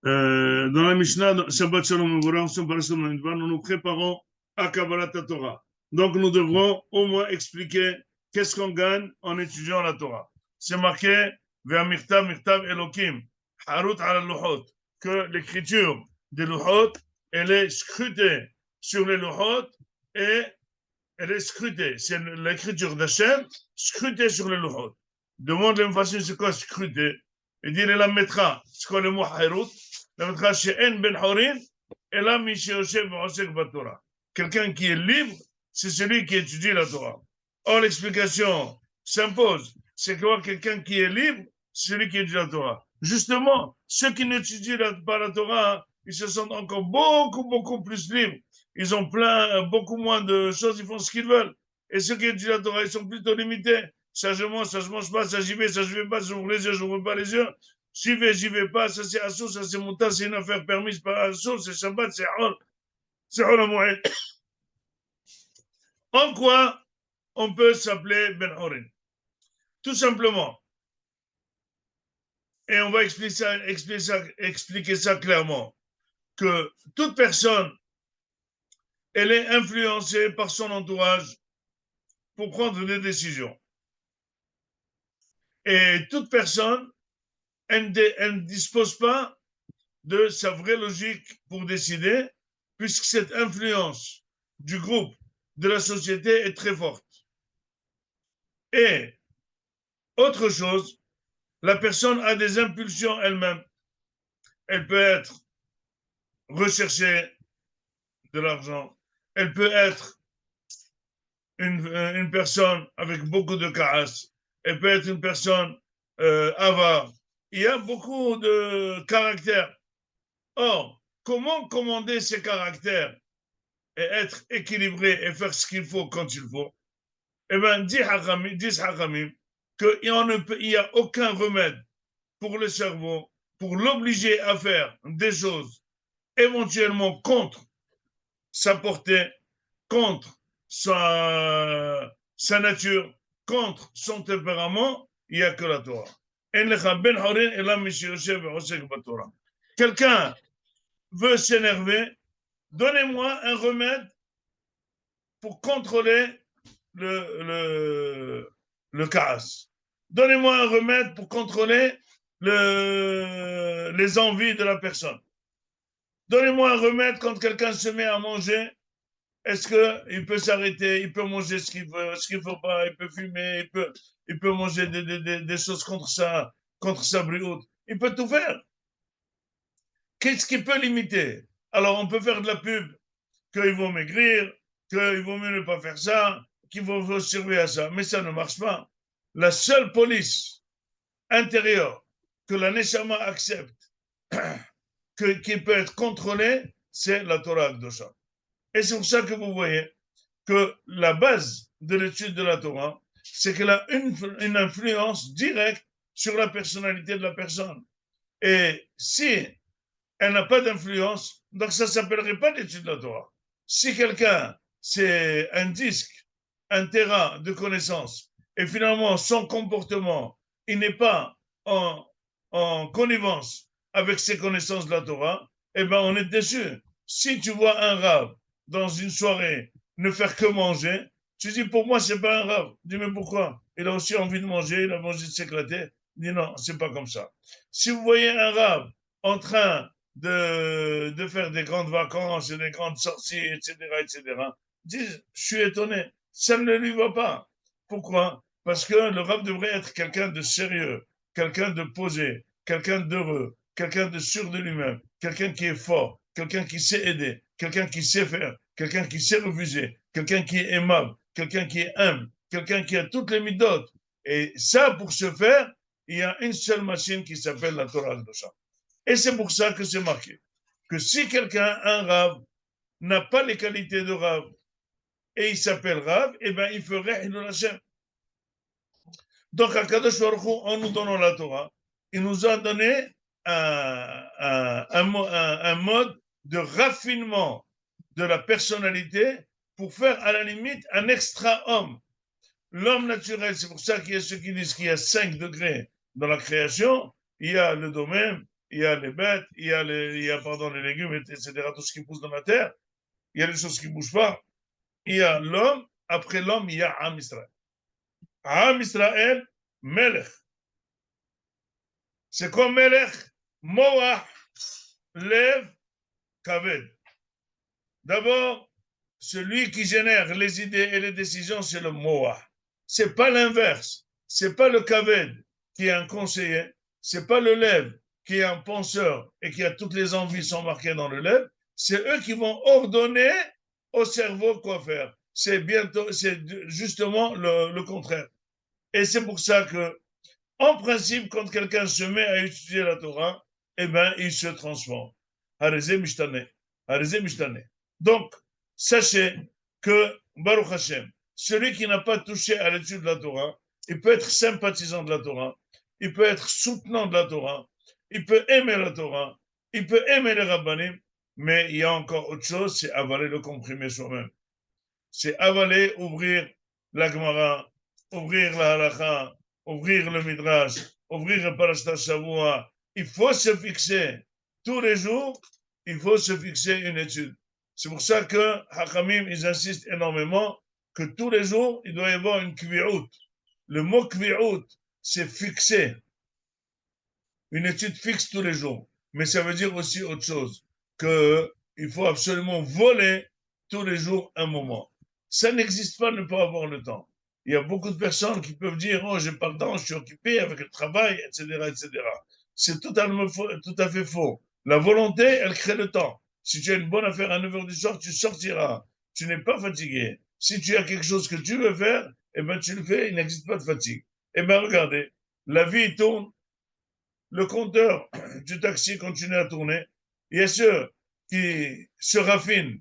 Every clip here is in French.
Dans la Mishnah, Shabbat Shalom Mevorach, nous nous préparons à Kabbalat Torah. Donc nous devrons au moins expliquer qu'est-ce qu'on gagne en étudiant la Torah. C'est marqué Ve'amirtav mirtav Elokim, Harut ala Luchot, que l'écriture des Luchot, elle est scrutée sur les Luchot et elle est scrutée. C'est l'écriture d'Hachem scrutée sur les Luchot. Demande le facile, c'est quoi scruter? Il dit, il la mettra, c'est quoi le mot Harut? La mettra chez En Ben Horin, et là, quelqu'un qui est libre, c'est celui qui étudie la Torah. Or, l'explication s'impose. C'est quoi quelqu'un qui est libre, c'est celui qui étudie la Torah. Justement, ceux qui n'étudient pas la Torah, ils se sentent encore beaucoup plus libres. Ils ont beaucoup moins de choses, ils font ce qu'ils veulent. Et ceux qui étudient la Torah, ils sont plutôt limités. Ça je mange pas, ça j'y vais, ça je vais pas, j'ouvre les yeux, j'ouvre pas les yeux. J'y vais pas, ça c'est assour, ça c'est monta, c'est une affaire permise par assour, c'est Shabbat, c'est hol à En quoi on peut s'appeler Ben Horin? Tout simplement. Et on va expliquer ça clairement. Que toute personne, elle est influencée par son entourage pour prendre des décisions. Et toute personne, elle ne dispose pas de sa vraie logique pour décider, puisque cette influence du groupe, de la société est très forte. Et autre chose, la personne a des impulsions elle-même. Elle peut être rechercher de l'argent, elle peut être une personne avec beaucoup de casse, elle peut être une personne avare. Il y a beaucoup de caractères. Or, comment commander ces caractères et être équilibré et faire ce qu'il faut quand il faut? Eh bien, disent Hakamim qu'il n'y a aucun remède pour le cerveau pour l'obliger à faire des choses éventuellement contre sa portée, contre sa nature, contre son tempérament, il n'y a que la Torah. Quelqu'un veut s'énerver, donnez-moi un remède pour contrôler le chaos. Donnez-moi un remède pour contrôler les envies de la personne. Donnez-moi un remède quand quelqu'un se met à manger. Est-ce qu'il peut s'arrêter, il peut manger ce qu'il veut, ce qu'il ne faut pas, il peut fumer, il peut manger des choses contre sa brioche. Il peut tout faire. Qu'est-ce qui peut limiter? Alors, on peut faire de la pub qu'il vaut maigrir, qu'il vaut mieux ne pas faire ça, qu'il faut surveiller à ça. Mais ça ne marche pas. La seule police intérieure que la Neshama accepte, qui peut être contrôlée, c'est la Torah Akdosha. Et c'est pour ça que vous voyez que la base de l'étude de la Torah, c'est qu'elle a une influence directe sur la personnalité de la personne. Et si elle n'a pas d'influence, donc ça ne s'appellerait pas l'étude de la Torah. Si quelqu'un, c'est un disque, un terrain de connaissances, et finalement son comportement, il n'est pas en connivence avec ses connaissances de la Torah, eh bien on est déçu. Si tu vois un rave dans une soirée ne faire que manger, tu dis pour moi c'est pas un rave. Dis mais pourquoi? Il a aussi envie de manger, il a envie de s'éclater. Dis non, c'est pas comme ça. Si vous voyez un rave en train de faire des grandes vacances et des grandes sorties, etc., disent, je suis étonné, ça ne lui va pas. Pourquoi? Parce que le rab devrait être quelqu'un de sérieux, quelqu'un de posé, quelqu'un d'heureux, quelqu'un de sûr de lui-même, quelqu'un qui est fort, quelqu'un qui sait aider, quelqu'un qui sait faire, quelqu'un qui sait refuser, quelqu'un qui est aimable, quelqu'un qui est humble, quelqu'un qui a toutes les midotes. Et ça, pour ce faire, il y a une seule machine qui s'appelle la Torah de Shah. Et c'est pour ça que c'est marqué que si quelqu'un, un Rav, n'a pas les qualités de Rav et il s'appelle Rav, eh bien il ferait Hilul Hashem. Donc, à Kadosh Baruch Hu, en nous donnant la Torah, il nous a donné un mode de raffinement de la personnalité pour faire à la limite un extra-homme. L'homme naturel, c'est pour ça qu'il y a ceux qui disent qu'il y a 5 degrés dans la création. Il y a le domaine, il y a les bêtes, il y a les légumes, etc., tout ce qui pousse dans la terre, il y a les choses qui ne bougent pas. Il y a l'homme, après l'homme, il y a Am Israël. Am Israël, Melech. C'est comme Melech, Moach, Lev, Kaved. D'abord, celui qui génère les idées et les décisions, c'est le Moach. C'est pas l'inverse. C'est pas le Kaved qui est un conseiller. C'est pas le Lev qui est un penseur et qui a toutes les envies sont marquées dans le Lev. C'est eux qui vont ordonner au cerveau quoi faire. C'est justement le contraire. Et c'est pour ça que, en principe, quand quelqu'un se met à étudier la Torah, eh ben, il se transforme. Harizé Mishtane. Harizé Mishtane. Donc, sachez que, Baruch Hashem, celui qui n'a pas touché à l'étude de la Torah, il peut être sympathisant de la Torah, il peut être soutenant de la Torah, il peut aimer la Torah, il peut aimer les rabbanim, mais il y a encore autre chose, c'est avaler le comprimé soi-même. C'est avaler, ouvrir la Gemara, ouvrir la halakha, ouvrir le midrash, ouvrir le parashat Shavua. Il faut se fixer tous les jours, il faut se fixer une étude. C'est pour ça que Hakamim, ils insistent énormément que tous les jours, il doit y avoir une kvi'ut. Le mot kvi'ut, c'est fixer. Une étude fixe tous les jours. Mais ça veut dire aussi autre chose, qu'il faut absolument voler tous les jours un moment. Ça n'existe pas de ne pas avoir le temps. Il y a beaucoup de personnes qui peuvent dire « Oh, j'ai pas le temps, je suis occupé avec le travail, etc. etc. » C'est tout à fait faux. La volonté, elle crée le temps. Si tu as une bonne affaire à 9h du soir, tu sortiras. Tu n'es pas fatigué. Si tu as quelque chose que tu veux faire, eh ben, tu le fais, il n'existe pas de fatigue. Eh bien, regardez, la vie tourne, le compteur du taxi continue à tourner. Il y a ceux qui se raffinent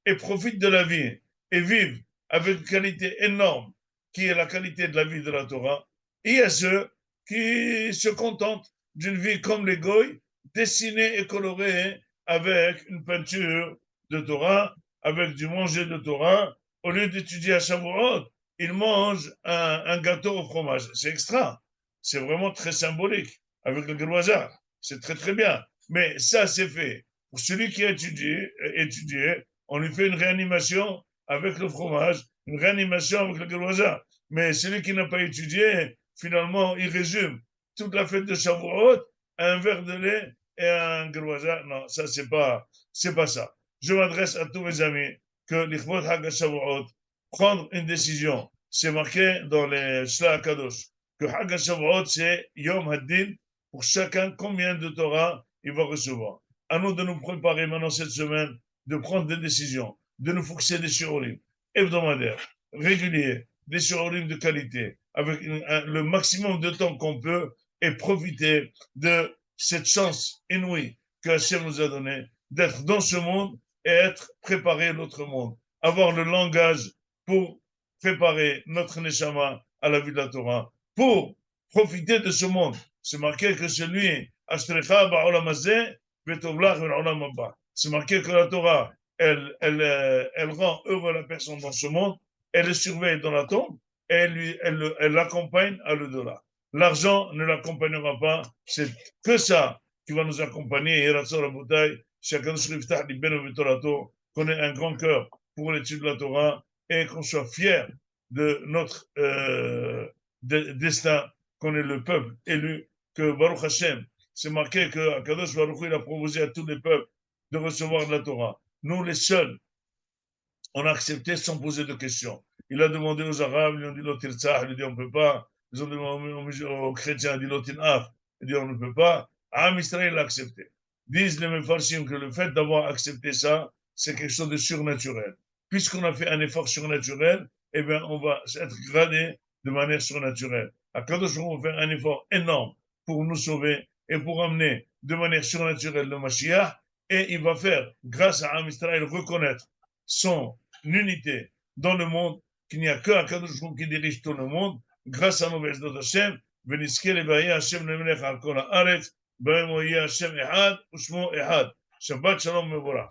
et profitent de la vie et vivent avec une qualité énorme qui est la qualité de la vie de la Torah. Et il y a ceux qui se contentent d'une vie comme les goïs, dessinée et colorée avec une peinture de Torah, avec du manger de Torah. Au lieu d'étudier à Shavuot, ils mangent un gâteau au fromage. C'est extra. C'est vraiment très symbolique avec le Grouaza. C'est très très bien. Mais ça, c'est fait. Pour celui qui a étudié, on lui fait une réanimation avec le fromage, une réanimation avec le Grouaza. Mais celui qui n'a pas étudié, finalement, il résume toute la fête de Shavuot à un verre de lait et à un Grouaza. Non, ça, c'est pas ça. Je m'adresse à tous mes amis que l'Ikhvot Hag Shavuot, prendre une décision. C'est marqué dans les Shla Kadosh que Hag Shavuot, c'est Yom Haddin, pour chacun combien de Torah il va recevoir. À nous de nous préparer maintenant cette semaine, de prendre des décisions, de nous fixer des shiurim hebdomadaires, réguliers, des shiurim de qualité, avec le maximum de temps qu'on peut et profiter de cette chance inouïe que Hachem nous a donnée d'être dans ce monde et être préparé à l'autre monde. Avoir le langage pour préparer notre neshama à la vie de la Torah, pour profiter de ce monde. C'est marqué que celui, c'est marqué que la Torah, elle rend heureux la personne dans ce monde, elle le surveille dans la tombe, et elle l'accompagne à l'au-delà. L'argent ne l'accompagnera pas, c'est que ça qui va nous accompagner. Et la bouteille, chacun qu'on ait un grand cœur pour l'étude de la Torah et qu'on soit fier de notre destin, qu'on est le peuple élu, que Baruch Hashem, c'est marqué que Kadosh Baruch Hu, il a proposé à tous les peuples de recevoir de la Torah. Nous, les seuls, on a accepté sans poser de questions. Il a demandé aux Arabes, ils ont dit l'otirtzah, il a dit on ne peut pas. Ils ont demandé aux chrétiens, il a dit l'otinaf, il a dit on ne peut pas. Am Israël l'a accepté. Disent les Mefarshim que le fait d'avoir accepté ça, c'est quelque chose de surnaturel. Puisqu'on a fait un effort surnaturel, eh bien, on va être gradé de manière surnaturelle. Akadosh va faire un effort énorme pour nous sauver et pour amener de manière surnaturelle le Mashiach, et il va faire, grâce à Am Israël, reconnaître son unité dans le monde, qu'il n'y a que Akadosh qui dirige tout le monde, grâce à nos Bezdat Hashem, ונזכה לבאי השם למלך על כל הארץ, בהם הוא יהיה השם אחד ושמו אחד. שבת שלום מבורך.